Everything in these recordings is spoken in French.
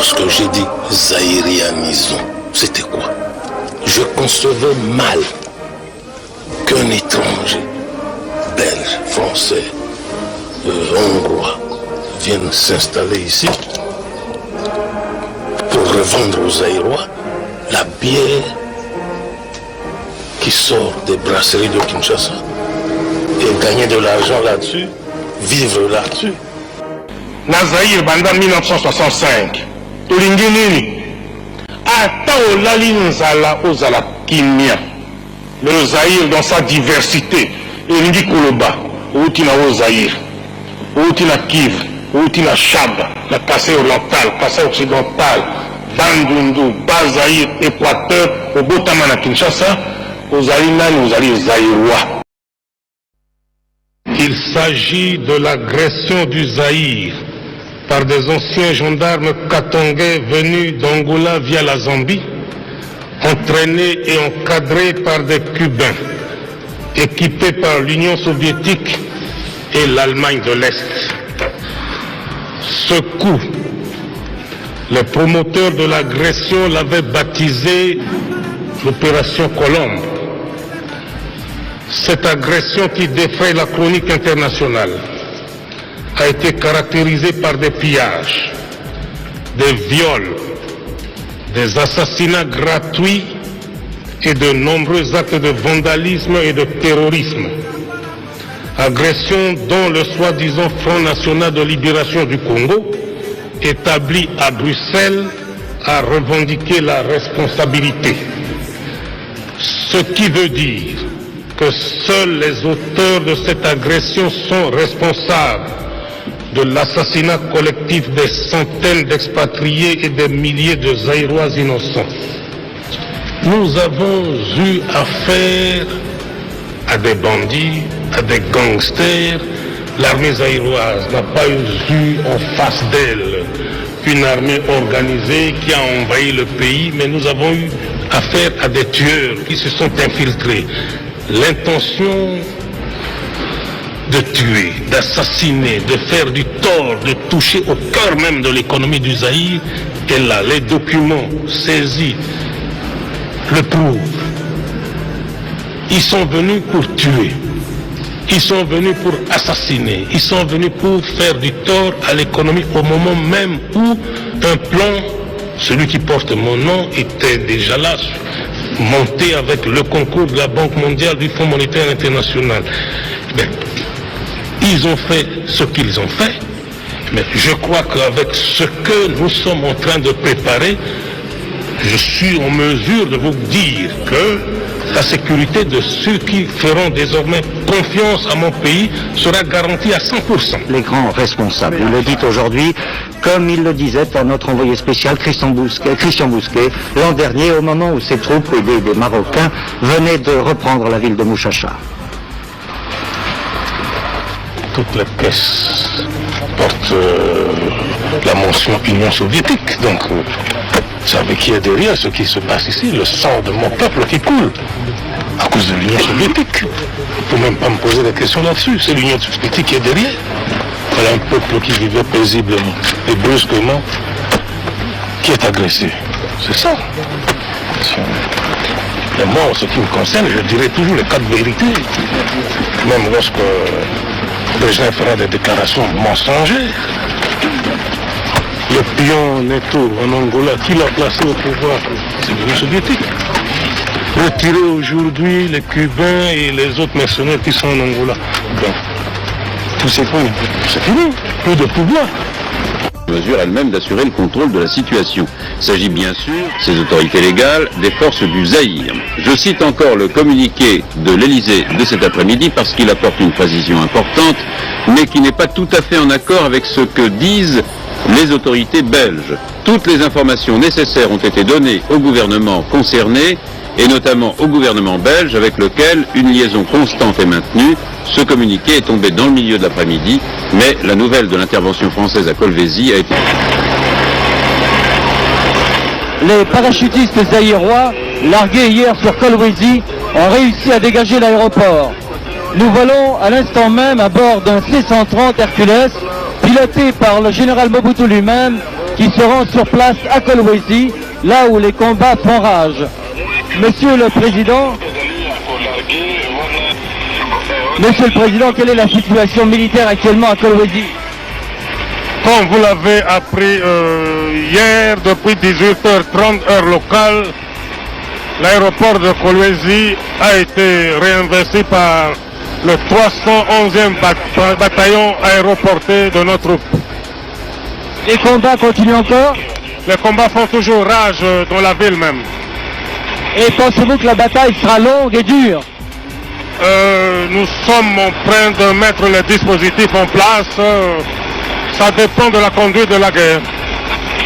Lorsque j'ai dit zaïrianisme, c'était quoi? Je concevais mal qu'un étranger, belge, français, hongrois, vienne s'installer ici pour revendre aux Zaïrois la bière qui sort des brasseries de Kinshasa et gagner de l'argent là-dessus, vivre là-dessus. Nazaïr pendant 1965, tolingi nini ata olali nzala ozala kimia. Le Zaïre dans sa diversité elingi koloba outi na Zaïre, outi na Kivu, outi na Chad, na Kasai oriental, Kasai occidental, Bandundu, Bas-Zaïre, Équateur, obotama na Kinshasa, ozali nani ozali Zaïrois. Il s'agit de l'agression du Zaïre par des anciens gendarmes katongais venus d'Angola via la Zambie, entraînés et encadrés par des Cubains, équipés par l'Union soviétique et l'Allemagne de l'Est. Ce coup, les promoteurs de l'agression l'avaient baptisé l'opération Colombe. Cette agression qui défraie la chronique internationale a été caractérisée par des pillages, des viols, des assassinats gratuits et de nombreux actes de vandalisme et de terrorisme. Agression dont le soi-disant Front National de Libération du Congo, établi à Bruxelles, a revendiqué la responsabilité. Ce qui veut dire que seuls les auteurs de cette agression sont responsables de l'assassinat collectif des centaines d'expatriés et des milliers de Zaïrois innocents. Nous avons eu affaire à des bandits, à des gangsters. L'armée zaïroise n'a pas eu en face d'elle une armée organisée qui a envahi le pays, mais nous avons eu affaire à des tueurs qui se sont infiltrés. L'intention de tuer, d'assassiner, de faire du tort, de toucher au cœur même de l'économie du Zaïre, est là. Les documents saisis le prouvent. Ils sont venus pour tuer. Ils sont venus pour assassiner. Ils sont venus pour faire du tort à l'économie au moment même où un plan, celui qui porte mon nom, était déjà là, monté avec le concours de la Banque mondiale, du Fonds monétaire international. Bien, ils ont fait ce qu'ils ont fait, mais je crois qu'avec ce que nous sommes en train de préparer, je suis en mesure de vous dire que la sécurité de ceux qui feront désormais confiance à mon pays sera garantie à 100%. Les grands responsables, vous le dites aujourd'hui, comme il le disait à notre envoyé spécial Christian Bousquet, l'an dernier, au moment où ces troupes des Marocains venaient de reprendre la ville de Mouchacha. Toutes les pièces portent la mention Union soviétique, donc vous savez qui est derrière ce qui se passe ici, le sang de mon peuple qui coule à cause de l'Union soviétique. Il ne faut même pas me poser des questions là-dessus, c'est l'Union soviétique qui est derrière. Voilà un peuple qui vivait paisiblement et brusquement qui est agressé. C'est ça. Et moi, en ce qui me concerne, je dirais toujours les quatre vérités. Même lorsque les gens feront des déclarations mensongères. Le pion Neto en Angola, qui l'a placé au pouvoir? C'est l'Union soviétique. Retirer aujourd'hui les Cubains et les autres mercenaires qui sont en Angola. Donc, tout c'est fini. C'est fini. Plus de pouvoir. Mesure elle-même d'assurer le contrôle de la situation. Il s'agit bien sûr, ces autorités légales, des forces du Zaïre. Je cite encore le communiqué de l'Elysée de cet après-midi parce qu'il apporte une précision importante, mais qui n'est pas tout à fait en accord avec ce que disent les autorités belges. Toutes les informations nécessaires ont été données au gouvernement concerné, et notamment au gouvernement belge, avec lequel une liaison constante est maintenue. Ce communiqué est tombé dans le milieu de l'après-midi, mais la nouvelle de l'intervention française à Kolwezi a été... Les parachutistes zaïrois, largués hier sur Kolwezi, ont réussi à dégager l'aéroport. Nous volons à l'instant même à bord d'un C-130 Hercules, piloté par le général Mobutu lui-même, qui se rend sur place à Kolwezi, là où les combats font rage. Monsieur le Président, quelle est la situation militaire actuellement à Kolwezi? Comme vous l'avez appris hier, depuis 18h30 heure locale, l'aéroport de Kolwezi a été réinvesti par le 311e bataillon aéroporté de notre troupe. Les combats continuent encore? Les combats font toujours rage dans la ville même. Et pensez-vous que la bataille sera longue et dure? Nous sommes en train de mettre les dispositifs en place. Ça dépend de la conduite de la guerre.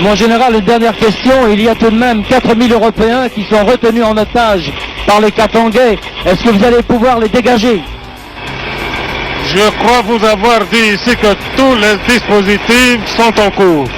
Mon général, une dernière question. Il y a tout de même 4000 Européens qui sont retenus en otage par les Katangais. Est-ce que vous allez pouvoir les dégager? Je crois vous avoir dit ici que tous les dispositifs sont en cours.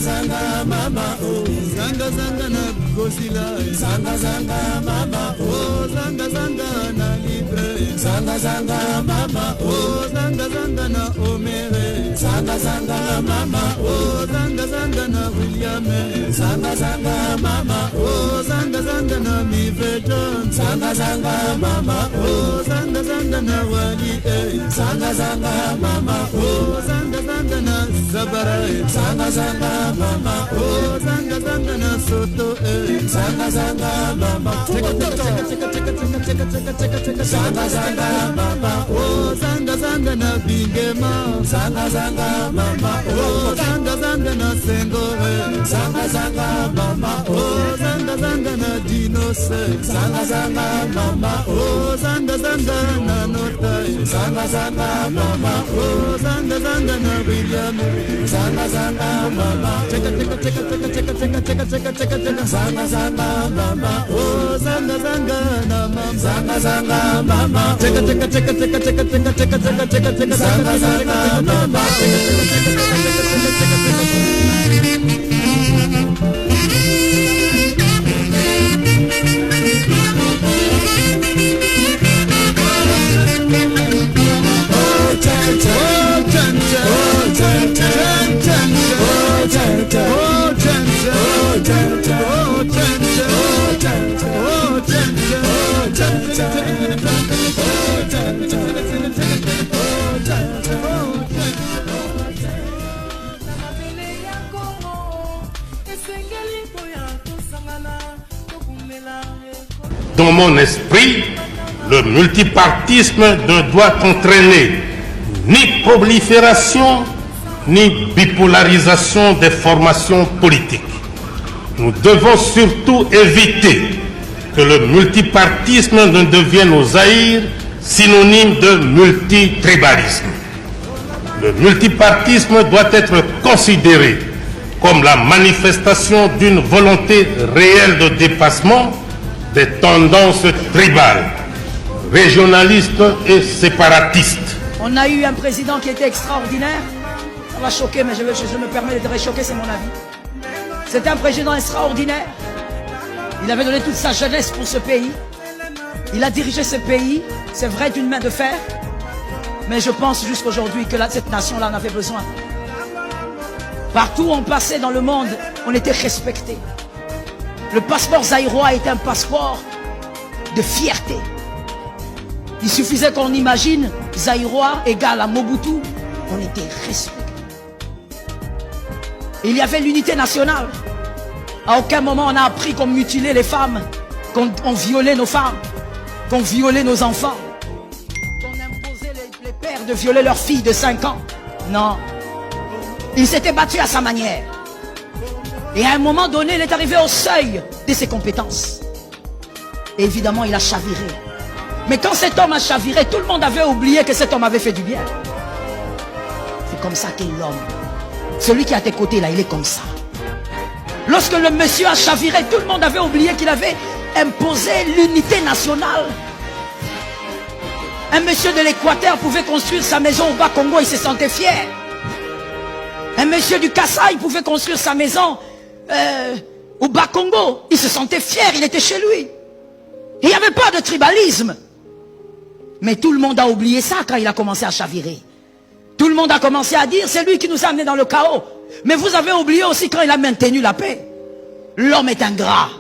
zanga mama oh, zanga zanga na gosila, zanga zanga mama oh, zanga zanga na libre, zanga zanga mama oh, zanga zanga na omere, zanga zanga mama oh, zanga zanga na William, zanga zanga mama oh, zanga zanga na Miveton, zanga zanga mama oh, zanga zanga na Wali, zanga zanga mama oh, zanga zanga na Zabara, zanga zanga mama oh, zanga zanga na Soto, zanga zanga mama zanga zanga mama oh, zanga zanga na Bingema, zanga zanga mama oh, zanga zanga na Sengo, zanga zanga mama oh, zanga zanga na Dinose, zanga zanga mama oh, zanga zanga na Nota, zanga zanga mama oh, zanga zanga na William, zanga zanga mama zanga zanga mama oh, zanga zanga na mama, zanga zanga mama zanga zanga mama Dans mon esprit, le multipartisme ne doit entraîner ni prolifération, ni bipolarisation des formations politiques. Nous devons surtout éviter que le multipartisme ne devienne au Zaïre synonyme de multitribalisme. Le multipartisme doit être considéré comme la manifestation d'une volonté réelle de dépassement des tendances tribales, régionalistes et séparatistes. On a eu un président qui était extraordinaire. Ça va choquer, mais je me permets de te choquer, c'est mon avis. C'était un président extraordinaire. Il avait donné toute sa jeunesse pour ce pays. Il a dirigé ce pays, c'est vrai, d'une main de fer. Mais je pense jusqu'aujourd'hui que cette nation-là en avait besoin. Partout où on passait dans le monde, on était respecté. Le passeport zaïrois est un passeport de fierté. Il suffisait qu'on imagine Zaïrois égal à Mobutu, on était respecté. Il y avait l'unité nationale. À aucun moment on a appris qu'on mutilait les femmes, qu'on violait nos femmes, qu'on violait nos enfants, qu'on imposait les pères de violer leurs filles de 5 ans. Non. Il s'était battu à sa manière. Et à un moment donné, il est arrivé au seuil de ses compétences. Et évidemment, il a chaviré. Mais quand cet homme a chaviré, tout le monde avait oublié que cet homme avait fait du bien. C'est comme ça qu'est l'homme. Celui qui est à tes côtés, là, il est comme ça. Lorsque le monsieur a chaviré, tout le monde avait oublié qu'il avait imposé l'unité nationale. Un monsieur de l'Équateur pouvait construire sa maison au Bas-Congo, il se sentait fier. Un monsieur du Kasaï pouvait construire sa maison au Bas-Congo, il se sentait fier, il était chez lui. Il n'y avait pas de tribalisme. Mais tout le monde a oublié ça quand il a commencé à chavirer. Tout le monde a commencé à dire, c'est lui qui nous a amenés dans le chaos. Mais vous avez oublié aussi quand il a maintenu la paix. L'homme est ingrat.